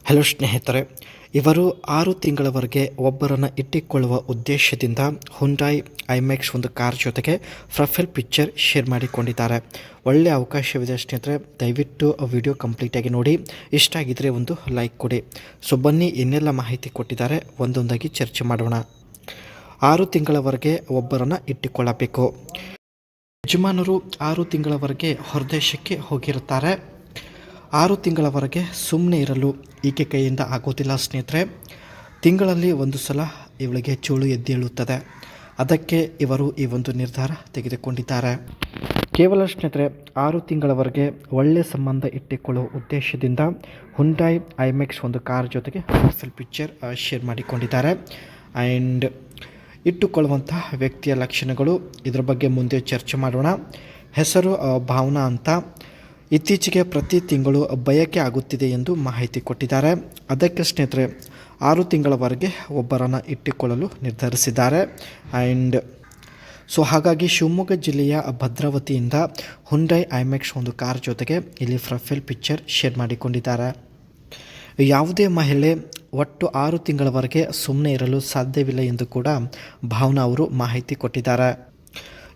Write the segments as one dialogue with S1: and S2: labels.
S1: Hello ಸ್ನೇಹಿತರೆ, ಇವರು 6 ತಿಂಗಳವರೆಗೆ ಒಬ್ಬರನ್ನು ಇಟ್ಟುಕೊಳ್ಳುವ ಉದ್ದೇಶದಿಂದ ಹುಂಡಾಯ್ ಐಮ್ಯಾಕ್ಸ್ ಒಂದು ಕಾರ್ ಜೊತೆಗೆ ಪ್ರೊಫೈಲ್ ಪಿಕ್ಚರ್ ಶೇರ್ ಮಾಡಿಕೊಂಡಿದ್ದಾರೆ. ಒಳ್ಳೆಯ ಅವಕಾಶವಿದೆ ಸ್ನೇಹಿತರೆ, ದಯವಿಟ್ಟು ವಿಡಿಯೋ ಕಂಪ್ಲೀಟಾಗಿ ನೋಡಿ. ಇಷ್ಟ ಆಗಿದ್ರೆ ಒಂದು ಲೈಕ್ ಕೊಡಿ. ಸೊ ಬನ್ನಿ, ಇನ್ನೆಲ್ಲ ಮಾಹಿತಿ ಕೊಟ್ಟಿದ್ದಾರೆ ಒಂದೊಂದಾಗಿ ಚರ್ಚೆ ಮಾಡೋಣ. 6 ತಿಂಗಳವರೆಗೆ ಒಬ್ಬರನ್ನು ಇಟ್ಟುಕೊಳ್ಳಬೇಕು. ಯಜಮಾನರು 6 ತಿಂಗಳವರೆಗೆ ಹೊರದೇಶಕ್ಕೆ ಹೋಗಿರುತ್ತಾರೆ. 6 ತಿಂಗಳವರೆಗೆ ಸುಮ್ಮನೆ ಇರಲು ಈಕೆ ಕೈಯಿಂದ ಆಗೋದಿಲ್ಲ ಸ್ನೇಹಿತರೆ. ತಿಂಗಳಲ್ಲಿ ಒಂದು ಸಲ ಇವಳಿಗೆ ಚೂಳು ಎದ್ದೇಳುತ್ತದೆ. ಅದಕ್ಕೆ ಇವರು ಈ ಒಂದು ನಿರ್ಧಾರ ತೆಗೆದುಕೊಂಡಿದ್ದಾರೆ. ಕೇವಲ ಸ್ನೇಹಿತರೆ 6 ತಿಂಗಳವರೆಗೆ ಒಳ್ಳೆಯ ಸಂಬಂಧ ಇಟ್ಟುಕೊಳ್ಳುವ ಉದ್ದೇಶದಿಂದ ಹುಂಡಾಯ್ ಐಮ್ಯಾಕ್ಸ್ ಒಂದು ಕಾರ್ ಜೊತೆಗೆ ಪ್ರೊಫೈಲ್ ಪಿಕ್ಚರ್ ಶೇರ್ ಮಾಡಿಕೊಂಡಿದ್ದಾರೆ. ಆ್ಯಂಡ್ ಇಟ್ಟುಕೊಳ್ಳುವಂತಹ ವ್ಯಕ್ತಿಯ ಲಕ್ಷಣಗಳು, ಇದರ ಬಗ್ಗೆ ಮುಂದೆ ಚರ್ಚೆ ಮಾಡೋಣ. ಹೆಸರು ಭಾವನಾ ಅಂತ. ಇತ್ತೀಚೆಗೆ ಪ್ರತಿ ತಿಂಗಳು ಬಯಕೆ ಆಗುತ್ತಿದೆ ಎಂದು ಮಾಹಿತಿ ಕೊಟ್ಟಿದ್ದಾರೆ. ಅದಕ್ಕೆ ಸ್ನೇಹಿತರೆ 6 ತಿಂಗಳವರೆಗೆ ಒಬ್ಬರನ್ನು ಇಟ್ಟುಕೊಳ್ಳಲು ನಿರ್ಧರಿಸಿದ್ದಾರೆ. ಆ್ಯಂಡ್ ಸೊ ಹಾಗಾಗಿ ಶಿವಮೊಗ್ಗ ಜಿಲ್ಲೆಯ ಭದ್ರಾವತಿಯಿಂದ ಹುಂಡಾಯ್ ಐಮ್ಯಾಕ್ಸ್ ಒಂದು ಕಾರ್ ಜೊತೆಗೆ ಇಲ್ಲಿ ಪ್ರೊಫೈಲ್ ಪಿಕ್ಚರ್ ಶೇರ್ ಮಾಡಿಕೊಂಡಿದ್ದಾರೆ. ಯಾವುದೇ ಮಹಿಳೆ ಒಟ್ಟು 6 ತಿಂಗಳವರೆಗೆ ಸುಮ್ಮನೆ ಇರಲು ಸಾಧ್ಯವಿಲ್ಲ ಎಂದು ಕೂಡ ಭಾವನಾ ಅವರು ಮಾಹಿತಿ ಕೊಟ್ಟಿದ್ದಾರೆ.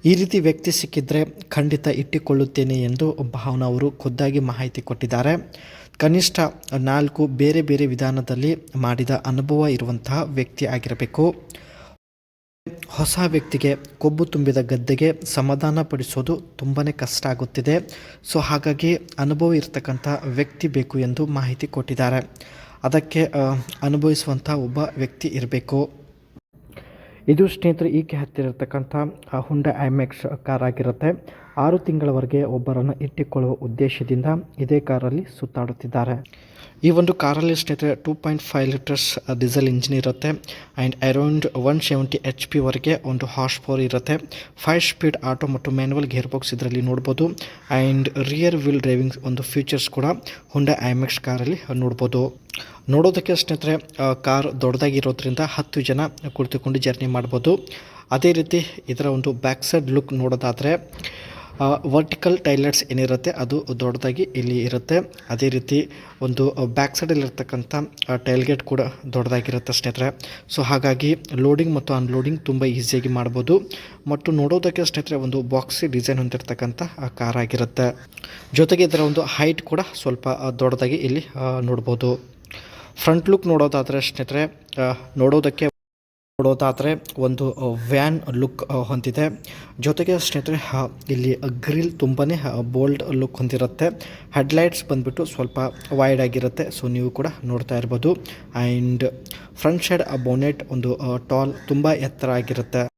S1: ಈ ರೀತಿ ವ್ಯಕ್ತಿ ಸಿಕ್ಕಿದ್ರೆ ಖಂಡಿತ ಇಟ್ಟುಕೊಳ್ಳುತ್ತೇನೆ ಎಂದು ಭಾವನಾ ಅವರು ಖುದ್ದಾಗಿ ಮಾಹಿತಿ ಕೊಟ್ಟಿದ್ದಾರೆ. ಕನಿಷ್ಠ 4 ಬೇರೆ ಬೇರೆ ವಿಧಾನದಲ್ಲಿ ಮಾಡಿದ ಅನುಭವ ಇರುವಂತಹ ವ್ಯಕ್ತಿ ಆಗಿರಬೇಕು. ಹೊಸ ವ್ಯಕ್ತಿಗೆ ಕೊಬ್ಬು ತುಂಬಿದ ಗದ್ದೆಗೆ ಸಮಾಧಾನ ಪಡಿಸೋದು ತುಂಬಾ ಕಷ್ಟ ಆಗುತ್ತಿದೆ. ಸೊ ಹಾಗಾಗಿ ಅನುಭವ ಇರತಕ್ಕಂಥ ವ್ಯಕ್ತಿ ಬೇಕು ಎಂದು ಮಾಹಿತಿ ಕೊಟ್ಟಿದ್ದಾರೆ. ಅದಕ್ಕೆ ಅನುಭವಿಸುವಂಥ ಒಬ್ಬ ವ್ಯಕ್ತಿ ಇರಬೇಕು. ಇದು ಸ್ನೇಹಿತರೆ ಈಕೆ ಹತ್ತಿರ ಇರತಕ್ಕಂಥ ಹುಂಡಾಯ್ ಐಮ್ಯಾಕ್ಸ್ ಕಾರ್ ಆಗಿರುತ್ತೆ. 6 ತಿಂಗಳವರೆಗೆ ಒಬ್ಬರನ್ನು ಇಟ್ಟುಕೊಳ್ಳುವ ಉದ್ದೇಶದಿಂದ ಇದೇ ಕಾರಲ್ಲಿ ಸುತ್ತಾಡುತ್ತಿದ್ದಾರೆ. ಈ ಒಂದು ಕಾರಲ್ಲಿ ಸ್ನೇಹಿತರೆ 2.5 ಲೀಟರ್ಸ್ ಡೀಸೆಲ್ ಇಂಜಿನ್ ಇರುತ್ತೆ. ಆ್ಯಂಡ್ ಅರೌಂಡ್ 170 HP ವರೆಗೆ ಒಂದು ಹಾರ್ಸ್ ಪವರ್ ಇರುತ್ತೆ. 5 ಸ್ಪೀಡ್ ಆಟೋ ಮತ್ತು ಮ್ಯಾನ್ಯುವಲ್ ಗೇರ್ ಬಾಕ್ಸ್ ಇದರಲ್ಲಿ ನೋಡ್ಬೋದು. ಆ್ಯಂಡ್ ರಿಯರ್ ವೀಲ್ ಡ್ರೈವಿಂಗ್ ಒಂದು ಫೀಚರ್ಸ್ ಕೂಡ ಹುಂಡಾಯ್ ಐಮ್ಯಾಕ್ಸ್ ಕಾರಲ್ಲಿ ನೋಡ್ಬೋದು. ನೋಡೋದಕ್ಕೆ ಸ್ನೇಹಿತರೆ ಕಾರ್ ದೊಡ್ಡದಾಗಿರೋದ್ರಿಂದ 10 ಜನ ಕುಳಿತುಕೊಂಡು ಜರ್ನಿ ಮಾಡ್ಬೋದು. ಅದೇ ರೀತಿ ಇದರ ಒಂದು ಬ್ಯಾಕ್ ಸೈಡ್ ಲುಕ್ ನೋಡೋದಾದರೆ ವರ್ಟಿಕಲ್ ಟೈಲೈಟ್ಸ್ ಏನಿರುತ್ತೆ ಅದು ದೊಡ್ಡದಾಗಿ ಇಲ್ಲಿ ಇರುತ್ತೆ. ಅದೇ ರೀತಿ ಒಂದು ಬ್ಯಾಕ್ ಸೈಡಲ್ಲಿರ್ತಕ್ಕಂಥ ಟೈಲ್ಗೇಟ್ ಕೂಡ ದೊಡ್ಡದಾಗಿರುತ್ತೆ ಸ್ನೇಹಿತರೆ. ಸೊ ಹಾಗಾಗಿ ಲೋಡಿಂಗ್ ಮತ್ತು ಅನ್ಲೋಡಿಂಗ್ ತುಂಬ ಈಸಿಯಾಗಿ ಮಾಡ್ಬೋದು. ಮತ್ತು ನೋಡೋದಕ್ಕೆ ಸ್ನೇಹಿತರೆ ಒಂದು ಬಾಕ್ಸಿ ಡಿಸೈನ್ ಹೊಂದಿರತಕ್ಕಂಥ ಕಾರ್ ಆಗಿರುತ್ತೆ. ಜೊತೆಗೆ ಇದರ ಒಂದು ಹೈಟ್ ಕೂಡ ಸ್ವಲ್ಪ ದೊಡ್ಡದಾಗಿ ಇಲ್ಲಿ ನೋಡ್ಬೋದು. ಫ್ರಂಟ್ ಲುಕ್ ನೋಡೋದಾದರೆ ಸ್ನೇಹಿತರೆ ನೋಡೋದಾದರೆ ಒಂದು ವ್ಯಾನ್ ಲುಕ್ ಹೊಂದಿದೆ. ಜೊತೆಗೆ ಸ್ನೇಹಿತರೆ ಇಲ್ಲಿ ಗ್ರಿಲ್ ತುಂಬಾ ಬೋಲ್ಡ್ ಲುಕ್ ಹೊಂದಿರುತ್ತೆ. ಹೆಡ್ಲೈಟ್ಸ್ ಬಂದುಬಿಟ್ಟು ಸ್ವಲ್ಪ ವೈಡ್ ಆಗಿರುತ್ತೆ. ಸೊ ನೀವು ಕೂಡ ನೋಡ್ತಾ ಇರ್ಬೋದು. ಆ್ಯಂಡ್ ಫ್ರಂಟ್ ಸೈಡ್ ಬೋನೆಟ್ ಒಂದು ಟಾಲ್ ತುಂಬ ಎತ್ತರ ಆಗಿರುತ್ತೆ.